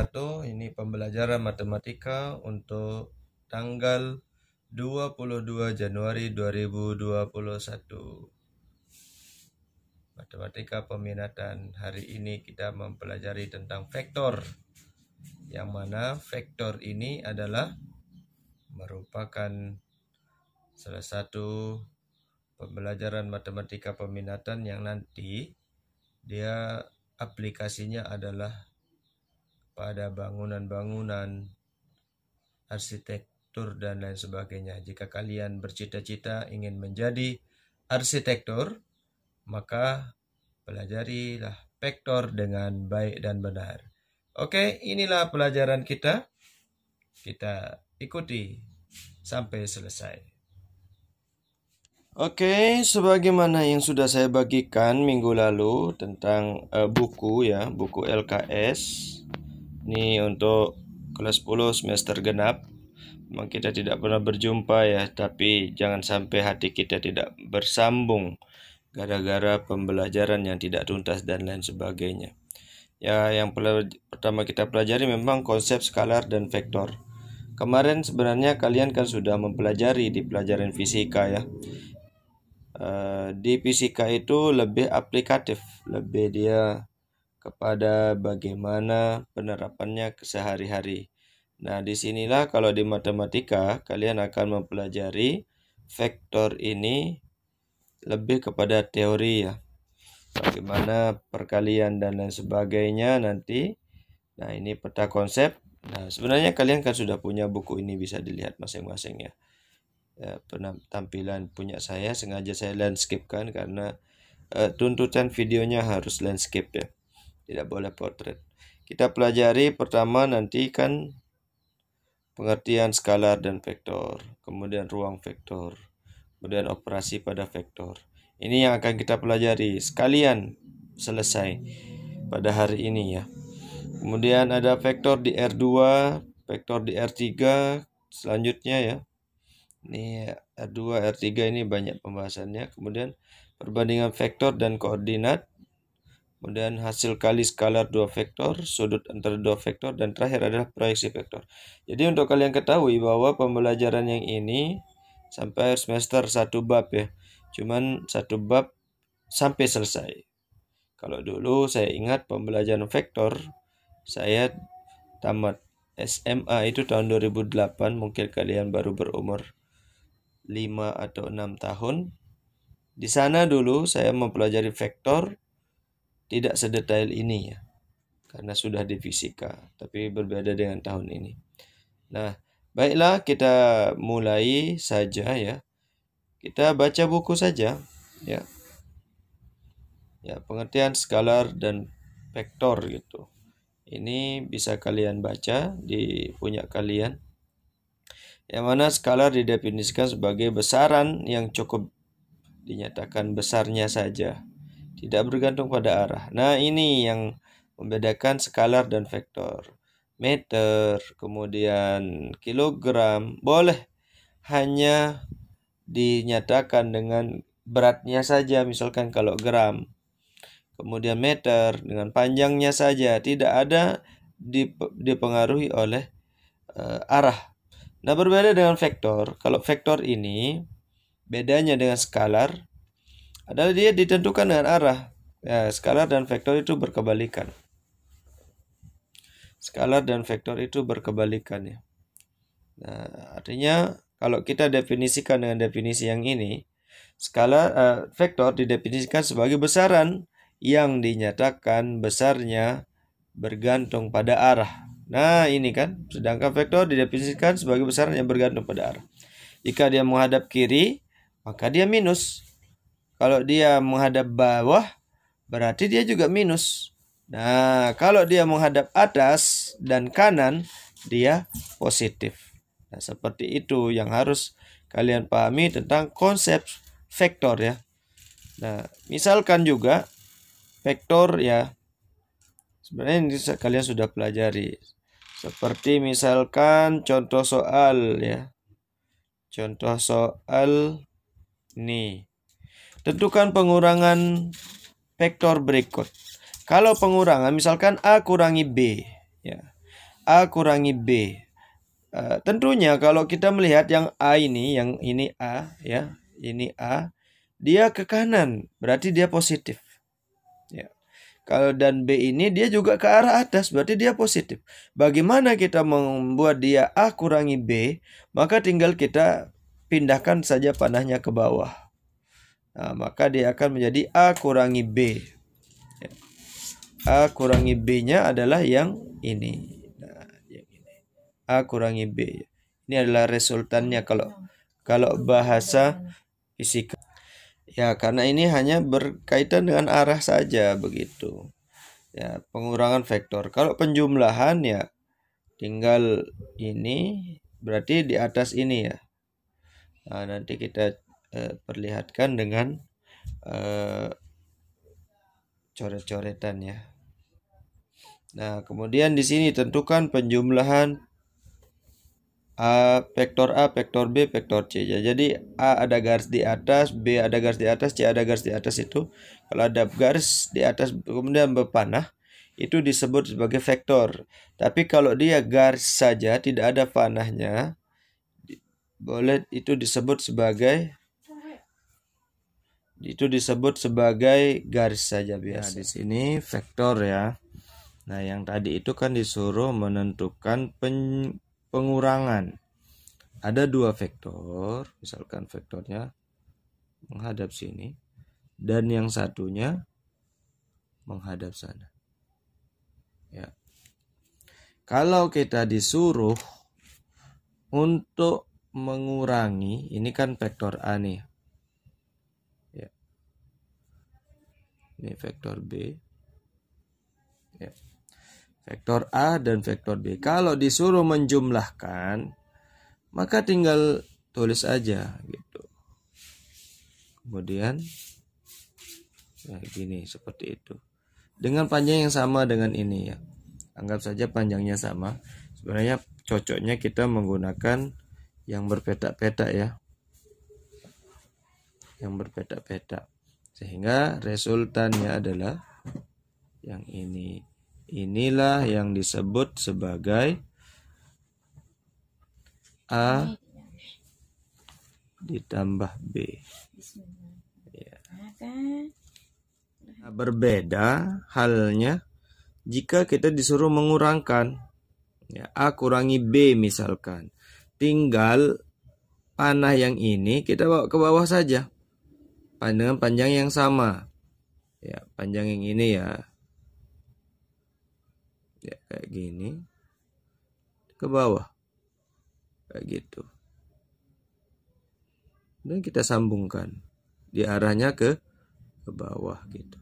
wabarakatuh. Ini pembelajaran matematika untuk tanggal 22 Januari 2021. Matematika peminatan. Hari ini kita mempelajari tentang vektor. Yang mana vektor ini adalah merupakan salah satu pembelajaran matematika peminatan yang nanti dia aplikasinya adalah pada bangunan-bangunan, arsitektur, dan lain sebagainya. Jika kalian bercita-cita ingin menjadi arsitektur, maka pelajarilah vektor dengan baik dan benar. Oke, inilah pelajaran kita. Kita ikuti sampai selesai. Oke, sebagaimana yang sudah saya bagikan minggu lalu tentang buku LKS. Ini untuk kelas 10 semester genap. Memang kita tidak pernah berjumpa ya, tapi jangan sampai hati kita tidak bersambung gara-gara pembelajaran yang tidak tuntas dan lain sebagainya. Ya, yang pertama kita pelajari memang konsep skalar dan vektor. Kemarin sebenarnya kalian kan sudah mempelajari di pelajaran fisika ya. Di fisika itu lebih aplikatif, lebih dia kepada bagaimana penerapannya ke sehari-hari. Nah, disinilah kalau di matematika kalian akan mempelajari vektor ini lebih kepada teori ya. Bagaimana perkalian dan lain sebagainya nanti. Nah, ini peta konsep. Nah, sebenarnya kalian kan sudah punya buku ini, bisa dilihat masing-masing ya. Tampilan punya saya sengaja saya landscape-kan karena tuntutan videonya harus landscape ya. Tidak boleh portrait. Kita pelajari pertama nanti kan pengertian skalar dan vektor, kemudian ruang vektor, kemudian operasi pada vektor. Ini yang akan kita pelajari sekalian selesai pada hari ini ya. Kemudian ada vektor di R2, vektor di R3 selanjutnya ya. Ini R2, R3 ini banyak pembahasannya. Kemudian perbandingan vektor dan koordinat. Kemudian hasil kali skalar dua vektor, sudut antara dua vektor, dan terakhir adalah proyeksi vektor. Jadi untuk kalian ketahui bahwa pembelajaran yang ini sampai semester 1 bab ya. Cuman 1 bab sampai selesai. Kalau dulu saya ingat pembelajaran vektor, saya tamat SMA itu tahun 2008, mungkin kalian baru berumur 5 atau 6 tahun. Di sana dulu saya mempelajari vektor tidak sedetail ini ya, karena sudah di fisika, tapi berbeda dengan tahun ini. Nah, baiklah kita mulai saja ya. Kita baca buku saja ya. Ya, pengertian skalar dan vektor gitu. Ini bisa kalian baca di punya kalian. Yang mana skalar didefinisikan sebagai besaran yang cukup dinyatakan besarnya saja, tidak bergantung pada arah. Nah, ini yang membedakan skalar dan vektor. Meter, kemudian kilogram, boleh hanya dinyatakan dengan beratnya saja, misalkan kalau gram. Kemudian meter dengan panjangnya saja, tidak ada dipengaruhi oleh arah. Nah, berbeda dengan vektor. Kalau vektor ini bedanya dengan skalar adalah dia ditentukan dengan arah. Ya, skalar dan vektor itu berkebalikan. Skalar dan vektor itu berkebalikan ya. Nah, artinya kalau kita definisikan dengan definisi yang ini, skalar vektor didefinisikan sebagai besaran yang dinyatakan besarnya bergantung pada arah. Nah, ini kan, sedangkan vektor didefinisikan sebagai besaran yang bergantung pada arah. Jika dia menghadap kiri, maka dia minus. Kalau dia menghadap bawah, berarti dia juga minus. Nah, kalau dia menghadap atas dan kanan, dia positif. Nah, seperti itu yang harus kalian pahami tentang konsep vektor ya. Nah, misalkan juga vektor ya, sebenarnya ini kalian sudah pelajari. Seperti misalkan contoh soal ya. Contoh soal ini. Tentukan pengurangan vektor berikut. Kalau pengurangan misalkan A kurangi B ya. A kurangi B. Tentunya kalau kita melihat yang A ini, yang ini A ya, ini A, dia ke kanan, berarti dia positif. Ya. Kalau dan B ini dia juga ke arah atas, berarti dia positif. Bagaimana kita membuat dia A kurangi B? Maka tinggal kita pindahkan saja panahnya ke bawah. Nah, maka dia akan menjadi A kurangi B. Ya. A kurangi B-nya adalah yang ini. Nah, yang ini. A kurangi B. Ini adalah resultannya kalau bahasa fisika. Ya, karena ini hanya berkaitan dengan arah saja begitu. Ya, pengurangan vektor. Kalau penjumlahan ya tinggal ini berarti di atas ini ya. Nah, nanti kita perlihatkan dengan coret-coretan ya. Nah, kemudian di sini tentukan penjumlahan vektor A, vektor B, vektor C. Jadi A ada garis di atas, B ada garis di atas, C ada garis di atas itu. Kalau ada garis di atas kemudian berpanah, itu disebut sebagai vektor. Tapi kalau dia garis saja tidak ada panahnya, boleh itu disebut sebagai garis saja biasa. Nah, di sini vektor ya. Nah, yang tadi itu kan disuruh menentukan pengurangan. Ada dua vektor, misalkan vektornya menghadap sini dan yang satunya menghadap sana. Ya. Kalau kita disuruh untuk mengurangi, ini kan vektor A nih. Ya. Ini vektor B. Ya. Vektor A dan vektor B. Kalau disuruh menjumlahkan, maka tinggal tulis aja gitu. Kemudian ya gini, seperti itu. Dengan panjang yang sama dengan ini ya. Anggap saja panjangnya sama. Sebenarnya cocoknya kita menggunakan yang berpetak-petak ya. Yang berpetak-petak. Sehingga resultannya adalah yang ini. Inilah yang disebut sebagai A ditambah B. Ya. Nah, berbeda halnya jika kita disuruh mengurangkan. Ya, A kurangi B misalkan. Tinggal panah yang ini kita bawa ke bawah saja. Dengan panjang yang sama. Ya, panjang yang ini ya. Ya, kayak gini. Ke bawah. Kayak gitu. Dan kita sambungkan. Di arahnya ke bawah gitu.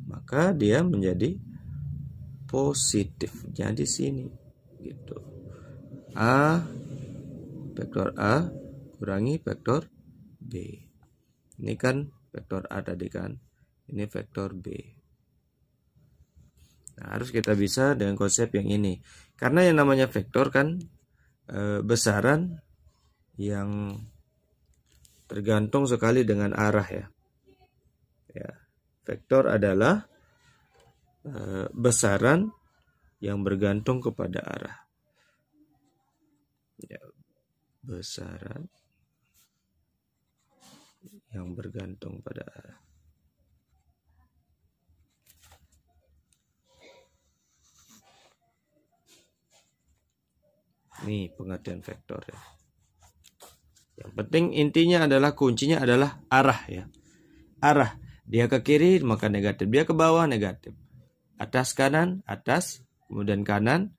Maka dia menjadi positif. Jadi sini gitu. A vektor A kurangi vektor B. Ini kan vektor A tadi kan. Ini vektor B. Nah, harus kita bisa dengan konsep yang ini. Karena yang namanya vektor kan besaran yang tergantung sekali dengan arah ya. Ya, vektor adalah besaran yang bergantung kepada arah. Ya, besaran yang bergantung pada arah. Ini pengertian vektor ya. Yang penting intinya adalah kuncinya adalah arah ya. Arah. Dia ke kiri maka negatif, dia ke bawah negatif. Atas kanan, atas, kemudian kanan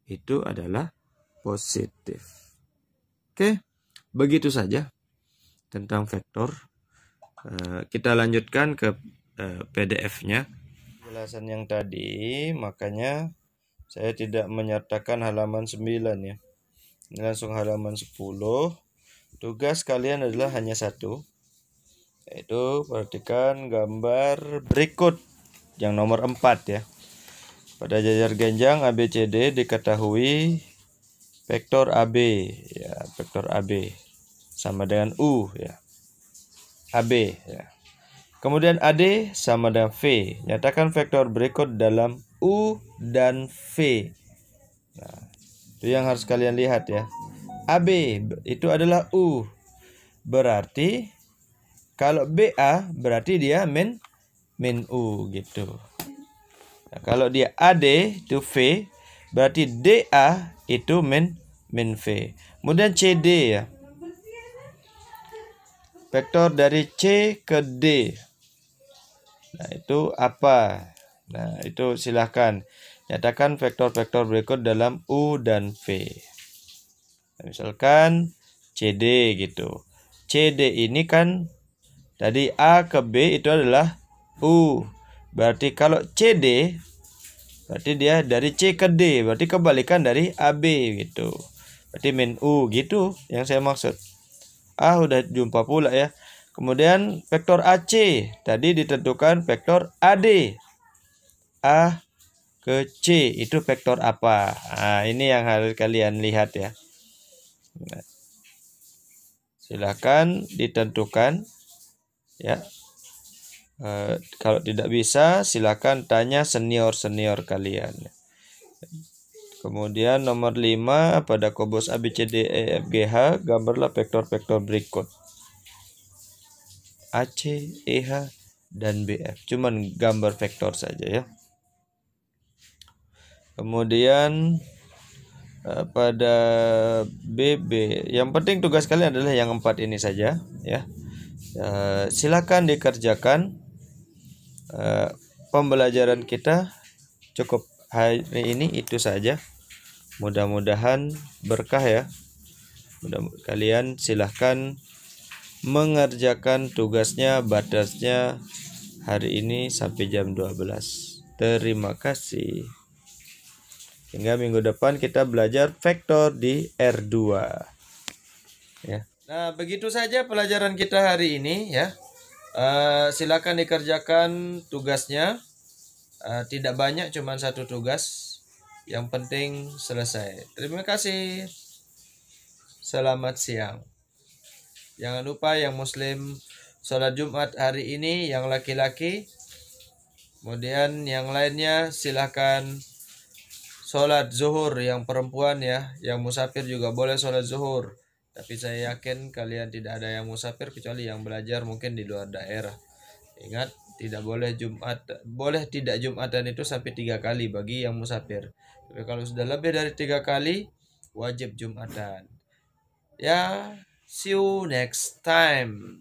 itu adalah positif. Oke, begitu saja tentang vektor. Kita lanjutkan ke PDF-nya. Penjelasan yang tadi, makanya saya tidak menyertakan halaman 9 ya. Ini langsung halaman 10. Tugas kalian adalah hanya satu, yaitu perhatikan gambar berikut yang nomor 4 ya. Pada jajar genjang ABCD diketahui vektor AB ya, vektor AB sama dengan U ya. AB ya. Kemudian AD sama dengan V. Nyatakan vektor berikut dalam U dan V. Nah, itu yang harus kalian lihat ya. AB itu adalah U. Berarti kalau BA berarti dia min U gitu. Nah, kalau dia AD itu V, berarti DA itu min V. Kemudian CD ya. Vektor dari C ke D. Nah, itu apa? Nah, itu silahkan nyatakan vektor-vektor berikut dalam U dan V. Nah, misalkan CD gitu. CD ini kan tadi A ke B itu adalah U. Berarti kalau CD berarti dia dari C ke D, berarti kebalikan dari AB gitu. Berarti min U gitu yang saya maksud. Udah jumpa pula ya. Kemudian vektor AC tadi ditentukan vektor AD. A ke C itu vektor apa? Nah, ini yang harus kalian lihat ya. Nah, silahkan ditentukan ya. Kalau tidak bisa silahkan tanya senior-senior kalian. Kemudian nomor 5 pada kubus ABCDEFGH gambarlah vektor-vektor berikut. AC, EH, dan BF. Cuman gambar vektor saja ya. Kemudian pada BB, yang penting tugas kalian adalah yang 4 ini saja ya. Silakan dikerjakan. Pembelajaran kita cukup hari ini itu saja. Mudah-mudahan berkah ya. Kalian silahkan mengerjakan tugasnya, batasnya hari ini sampai jam 12. Terima kasih. Hingga minggu depan kita belajar vektor di R2 ya. Nah, begitu saja pelajaran kita hari ini ya. Silakan dikerjakan tugasnya. Tidak banyak, cuma 1 tugas. Yang penting selesai. Terima kasih. Selamat siang. Jangan lupa yang muslim sholat Jumat hari ini, yang laki-laki. Kemudian yang lainnya silahkan sholat zuhur yang perempuan ya. Yang musafir juga boleh sholat zuhur. Tapi saya yakin kalian tidak ada yang musafir kecuali yang belajar mungkin di luar daerah. Ingat, tidak boleh Jumat, boleh tidak Jumatan itu sampai 3 kali bagi yang musafir. Tapi kalau sudah lebih dari 3 kali, wajib Jumatan. Ya, see you next time.